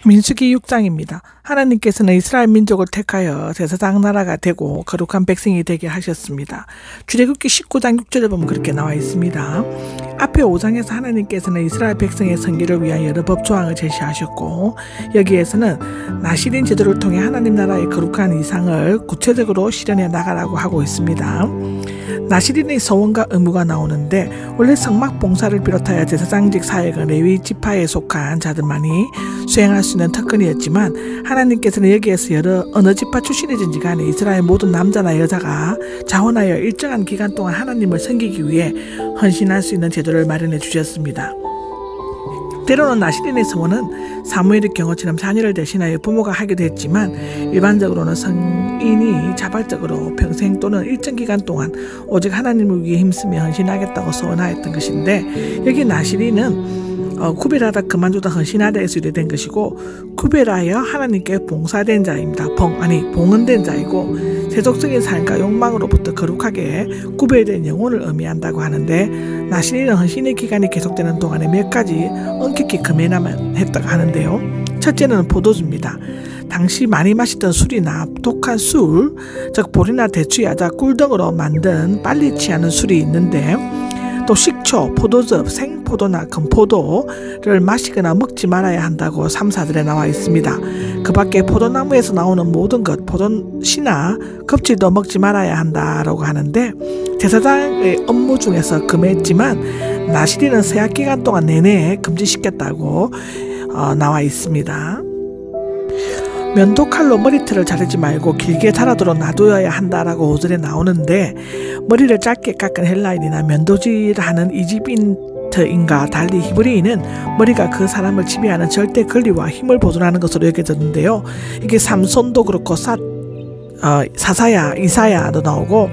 민수기 6장입니다. 하나님께서는 이스라엘 민족을 택하여 제사장 나라가 되고 거룩한 백성이 되게 하셨습니다. 출애굽기 19장 6절에 보면 그렇게 나와 있습니다. 앞에 5장에서 하나님께서는 이스라엘 백성의 선기를 위한 여러 법조항을 제시하셨고, 여기에서는 나시린 제도를 통해 하나님 나라의 거룩한 이상을 구체적으로 실현해 나가라고 하고 있습니다. 나시린의 서원과 의무가 나오는데, 원래 성막 봉사를 비롯하여 제사장직 사역은 레위 지파에 속한 자들만이 수행할 수 있는 특권이었지만, 하나님께서는 여기에서 어느 지파 출신이든지 간에 이스라엘 모든 남자나 여자가 자원하여 일정한 기간 동안 하나님을 섬기기 위해 헌신할 수 있는 제도를 마련해 주셨습니다. 때로는 나시린의 서원은 사무엘의 경우처럼 자녀를 대신하여 부모가 하기도 했지만, 일반적으로는 성인이 자발적으로 평생 또는 일정 기간 동안 오직 하나님을 위해 힘쓰며 헌신하겠다고 서원하였던 것인데, 여기 나시린은 구별하다 그만두다 헌신하다에서 유래된 것이고, 구별하여 하나님께 봉사된 자입니다. 봉헌된 자이고, 세속적인 삶과 욕망으로부터 거룩하게 구별된 영혼을 의미한다고 하는데, 나시린은 헌신의 기간이 계속되는 동안에 몇 가지 엄격히 금해야만 했다고 하는데요. 첫째는 포도주입니다. 당시 많이 마시던 술이나 독한 술, 즉 볼이나 대추야자, 꿀 등으로 만든 빨리 취하는 술이 있는데, 또 식초, 포도즙, 생포도나 금포도를 마시거나 먹지 말아야 한다고 3, 4절에 나와 있습니다. 그 밖에 포도나무에서 나오는 모든 것, 포도씨나 껍질도 먹지 말아야 한다라고 하는데, 제사장의 업무 중에서 금했지만 나시린은 세약 기간 동안 내내 금지시켰다고 나와 있습니다. 면도칼로 머리털을 자르지 말고 길게 자라도록 놔두어야 한다라고 5절에 나오는데, 머리를 짧게 깎은 헬라인이나 면도질하는 이집인트인과 달리 히브리인은 머리가 그 사람을 지배하는 절대 권리와 힘을 보존하는 것으로 여겨졌는데요. 이게 삼손도 그렇고 사사야, 이사야도 나오고,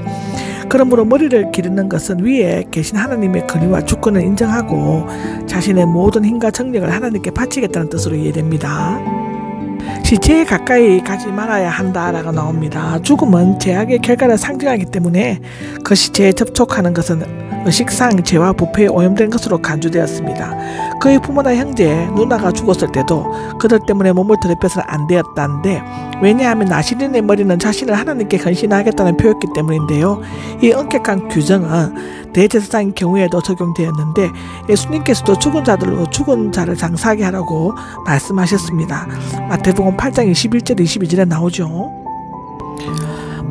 그러므로 머리를 기르는 것은 위에 계신 하나님의 권위와 주권을 인정하고 자신의 모든 힘과 정력을 하나님께 바치겠다는 뜻으로 이해됩니다. 시체에 가까이 가지 말아야 한다라고 나옵니다. 죽음은 죄악의 결과를 상징하기 때문에 그 시체에 접촉하는 것은 의식상 죄와 부패에 오염된 것으로 간주되었습니다. 그의 부모나 형제, 누나가 죽었을 때도 그들 때문에 몸을 더럽혀서는 안 되었다는데, 왜냐하면 나시린의 머리는 자신을 하나님께 헌신하겠다는 표였기 때문인데요. 이 엄격한 규정은 대제사장의 경우에도 적용되었는데, 예수님께서도 죽은 자들로 죽은 자를 장사하게 하라고 말씀하셨습니다. 마태복음 8장 21절 22절에 나오죠.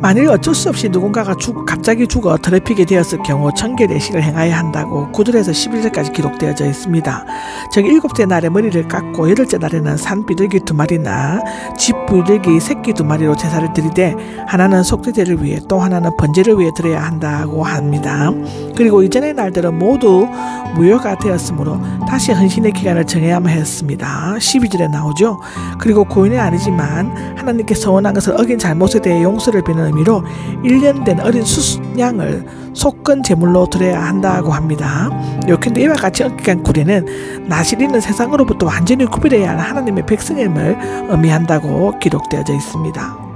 만일 어쩔 수 없이 누군가가 갑자기 죽어 더럽히게 되었을 경우 청결예식을 행하여야 한다고 9절에서 11절까지 기록되어져 있습니다. 즉 7째 날에 머리를 깎고 8째 날에는 산 비둘기 2마리나 집 비둘기 새끼 2마리로 제사를 드리되, 하나는 속죄제를 위해 또 하나는 번제를 위해 드려야 한다고 합니다. 그리고 이전의 날들은 모두 무효가 되었으므로 다시 헌신의 기간을 정해야만 했습니다. 12절에 나오죠. 그리고 고인은 아니지만 하나님께 서원한 것을 어긴 잘못에 대해 용서를 비는 의미로 1년 된 어린 수양을 속건 제물로 드려야 한다고 합니다. 요컨대 이와 같이 엄격한 구례는 나시린은 세상으로부터 완전히 구별해야 하는 하나님의 백성임을 의미한다고 기록되어져 있습니다.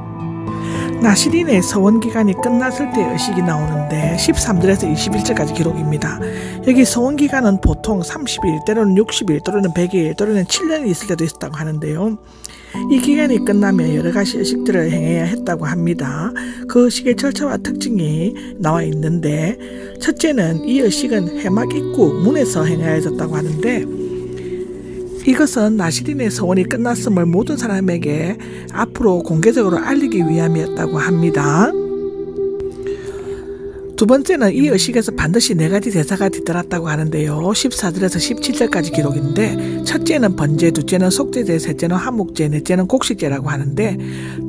나시린의 서원기간이 끝났을 때의 의식이 나오는데 13절에서 21절까지 기록입니다. 여기 서원기간은 보통 30일, 때로는 60일, 또는 100일, 또는 7년이 있을 때도 있었다고 하는데요. 이 기간이 끝나면 여러 가지 의식들을 행해야 했다고 합니다. 그 의식의 절차와 특징이 나와 있는데, 첫째는 이 의식은 해막 입구 문에서 행해야 했다고 하는데, 이것은 나시린의 서원이 끝났음을 모든 사람에게 앞으로 공개적으로 알리기 위함이었다고 합니다. 두 번째는 이 의식에서 반드시 4가지 제사가 뒤따랐다고 하는데요. 14절에서 17절까지 기록인데, 첫째는 번제, 둘째는 속죄제, 셋째는 화목제, 넷째는 곡식제라고 하는데,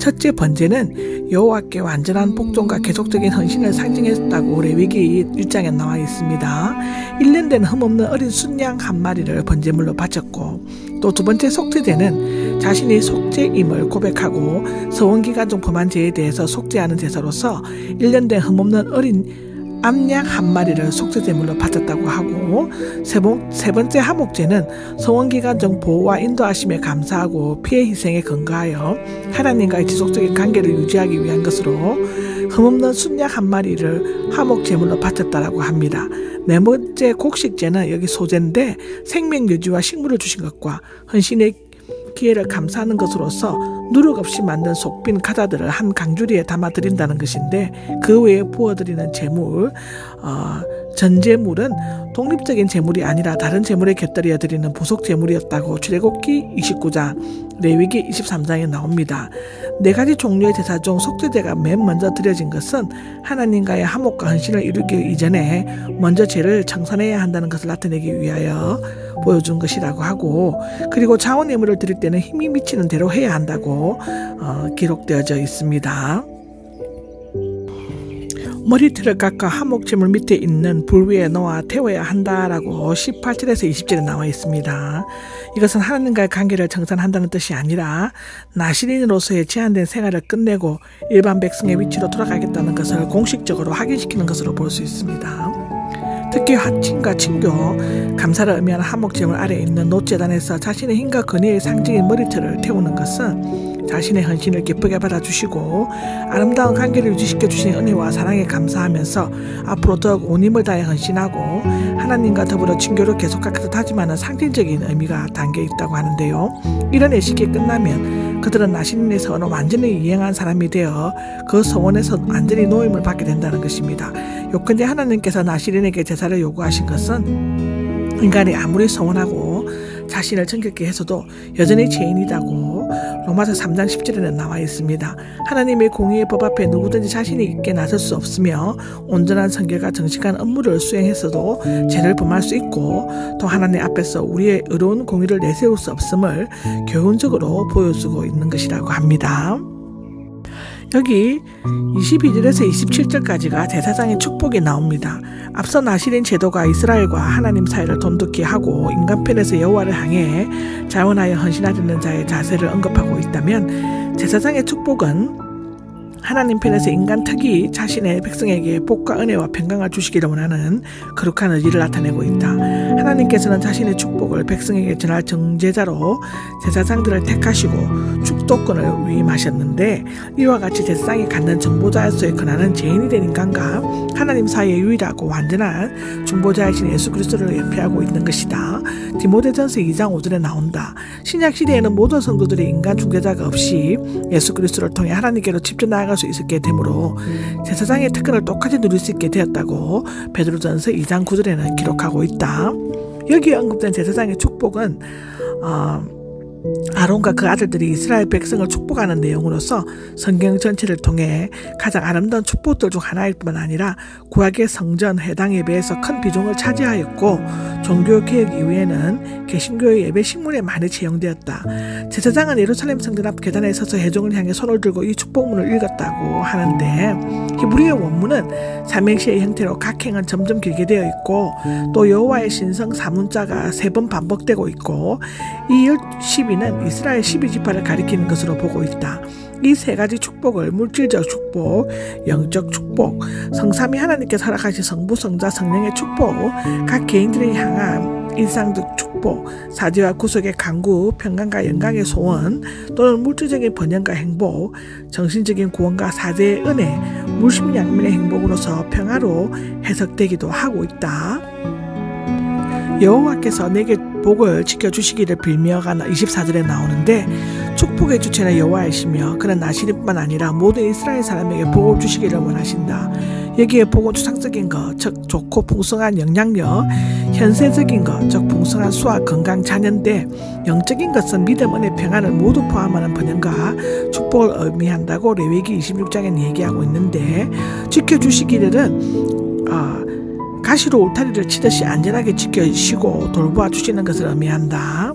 첫째 번제는 여호와께 완전한 복종과 계속적인 헌신을 상징했다고 레위기 1장에 나와 있습니다. 1년 된 흠없는 어린 순양 1마리를 번제물로 바쳤고, 또 두 번째 속죄제는 자신이 속죄임을 고백하고 서원기간 중 범한 죄에 대해서 속죄하는 제사로서 1년 된 흠없는 어린 암양 1마리를 속죄제물로 바쳤다고 하고, 세 번째 화목제는 서원기간 중 보호와 인도하심에 감사하고 피해 희생에 근거하여 하나님과의 지속적인 관계를 유지하기 위한 것으로 흠없는 순양 1마리를 화목제물로 바쳤다라고 합니다. 네 번째 곡식제는 여기 소제인데, 생명 유지와 식물을 주신 것과 헌신의 기회를 감사하는 것으로서 누력 없이 만든 속빈 과자들을 한 강주리에 담아드린다는 것인데, 그 외에 부어드리는 재물, 전재물은 독립적인 재물이 아니라 다른 재물에 곁들여 드리는 부속 재물이었다고 출애굽기 29장, 레위기 23장에 나옵니다. 4가지 종류의 제사 중 속죄제가 맨 먼저 드려진 것은 하나님과의 화목과 헌신을 이루기 이전에 먼저 죄를 청산해야 한다는 것을 나타내기 위하여 보여준 것이라고 하고, 그리고 자원 예물을 드릴 때는 힘이 미치는 대로 해야 한다고 기록되어져 있습니다. 머리털을 깎아 화목제물 밑에 있는 불 위에 놓아 태워야 한다라고 18절에서 20절에 나와 있습니다. 이것은 하나님과의 관계를 정산한다는 뜻이 아니라 나시린으로서의 제한된 생활을 끝내고 일반 백성의 위치로 돌아가겠다는 것을 공식적으로 확인시키는 것으로 볼 수 있습니다. 특히 화친과 친교, 감사를 의미하는 화목제물 아래에 있는 놋제단에서 자신의 힘과 권위의 상징인 머리털을 태우는 것은 자신의 헌신을 기쁘게 받아주시고 아름다운 관계를 유지시켜 주신 은혜와 사랑에 감사하면서 앞으로 더욱 온 힘을 다해 헌신하고 하나님과 더불어 친교를 계속하겠다 다짐하는 상징적인 의미가 담겨 있다고 하는데요. 이런 예식이 끝나면 그들은 나시린의 서원을 완전히 이행한 사람이 되어 그 서원에서 완전히 노임을 받게 된다는 것입니다. 요컨대 하나님께서 나시린에게 제사를 요구하신 것은 인간이 아무리 서원하고 자신을 정결케 해서도 여전히 죄인이다고 로마서 3장 10절에는 나와 있습니다. 하나님의 공의의 법 앞에 누구든지 자신이 있게 나설 수 없으며 온전한 성결과 정직한 업무를 수행했어도 죄를 범할 수 있고 또 하나님 앞에서 우리의 의로운 공의를 내세울 수 없음을 교훈적으로 보여주고 있는 것이라고 합니다. 여기 22절에서 27절까지가 제사장의 축복이 나옵니다. 앞서 나시린 제도가 이스라엘과 하나님 사이를 돈독히 하고 인간편에서 여호와를 향해 자원하여 헌신하려는 자의 자세를 언급하고 있다면, 제사장의 축복은 하나님 편에서 인간 특이 자신의 백성에게 복과 은혜와 평강을 주시기를 원하는 거룩한 의지를 나타내고 있다. 하나님께서는 자신의 축복을 백성에게 전할 정제자로 제사장들을 택하시고 축도권을 위임하셨는데, 이와 같이 제사장이 갖는 정보자로서의 권한은 죄인이 된 인간과 하나님 사이의 유일하고 완전한 중보자이신 예수 그리스도를 예표하고 있는 것이다. 디모데전서 2장 5절에 나온다. 신약시대에는 모든 성도들이 인간 중재자가 없이 예수 그리스도를 통해 하나님께로 직접 나아갈 수 있게 되므로 제사장의 특권을 똑같이 누릴 수 있게 되었다고 베드로전서 2장 9절에는 기록하고 있다. 여기에 언급된 제사장의 축복은 아론과 그 아들들이 이스라엘 백성을 축복하는 내용으로서 성경 전체를 통해 가장 아름다운 축복들 중 하나일 뿐만 아니라 구약의 성전 회당 예배에서 큰 비중을 차지하였고, 종교개혁 이후에는 개신교의 예배 식문에 많이 채용되었다. 제사장은 예루살렘 성전 앞 계단에 서서 회중을 향해 손을 들고 이 축복문을 읽었다고 하는데, 히브리어 원문은 삼행시의 형태로 각 행은 점점 길게 되어 있고 또 여호와의 신성 사문자가 3번 반복되고 있고, 이 12는 이스라엘 12지파를 가리키는 것으로 보고 있다. 이 3가지 축복을 물질적 축복, 영적 축복, 성삼위 하나님께서 허락하신 성부, 성자, 성령의 축복, 각 개인들을 향한 일상적 축복, 사지와 구속의 강구, 평강과 영광의 소원, 또는 물질적인 번영과 행복, 정신적인 구원과 사제의 은혜, 물심양면의 행복으로서 평화로 해석되기도 하고 있다. 여호와께서 내게 복을 지켜주시기를 빌며가 24절에 나오는데, 축복의 주체는 여호와이시며 그는 나시린뿐만 아니라 모든 이스라엘 사람에게 복을 주시기를 원하신다. 여기에 복은 추상적인 것, 즉 좋고 풍성한 영향력, 현세적인 것, 즉 풍성한 수와 건강, 자녀인데, 영적인 것은 믿음, 은혜, 평안을 모두 포함하는 번영과 축복을 의미한다고 레위기 26장에 얘기하고 있는데, 지켜주시기를은 가시로 울타리를 치듯이 안전하게 지켜주시고 돌보아 주시는 것을 의미한다.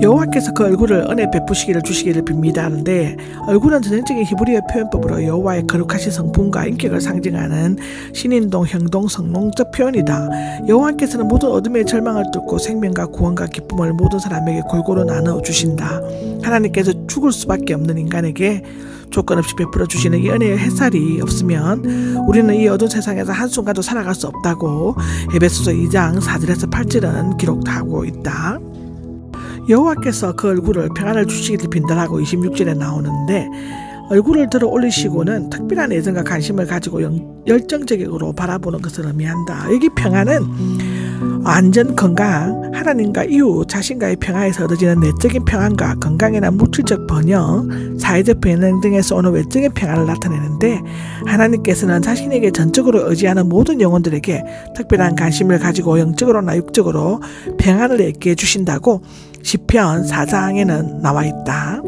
여호와께서 그 얼굴을 은혜 베푸시기를 주시기를 빕니다 하는데, 얼굴은 전형적인 히브리어 표현법으로 여호와의 거룩하신 성품과 인격을 상징하는 신인동, 형동, 성롱적 표현이다. 여호와께서는 모든 어둠의 절망을 뚫고 생명과 구원과 기쁨을 모든 사람에게 골고루 나누어 주신다. 하나님께서 죽을 수밖에 없는 인간에게 조건 없이 베풀어 주시는 이 은혜의 햇살이 없으면 우리는 이 어두운 세상에서 한순간도 살아갈 수 없다고 에베소서 2장 4절에서 8절은 기록하고 있다. 여호와께서 그 얼굴을 평안을 주시기를 빈다라고 26절에 나오는데, 얼굴을 들어 올리시고는 특별한 애정과 관심을 가지고 열정적으로 바라보는 것을 의미한다. 여기 평안은 안전, 건강, 하나님과 이웃, 자신과의 평화에서 얻어지는 내적인 평안과 건강이나 물질적 번영, 사회적 변형 등에서 오는 외적인 평안을 나타내는데, 하나님께서는 자신에게 전적으로 의지하는 모든 영혼들에게 특별한 관심을 가지고 영적으로나 육적으로 평안을 있게 해주신다고 시편 4장에는 나와 있다.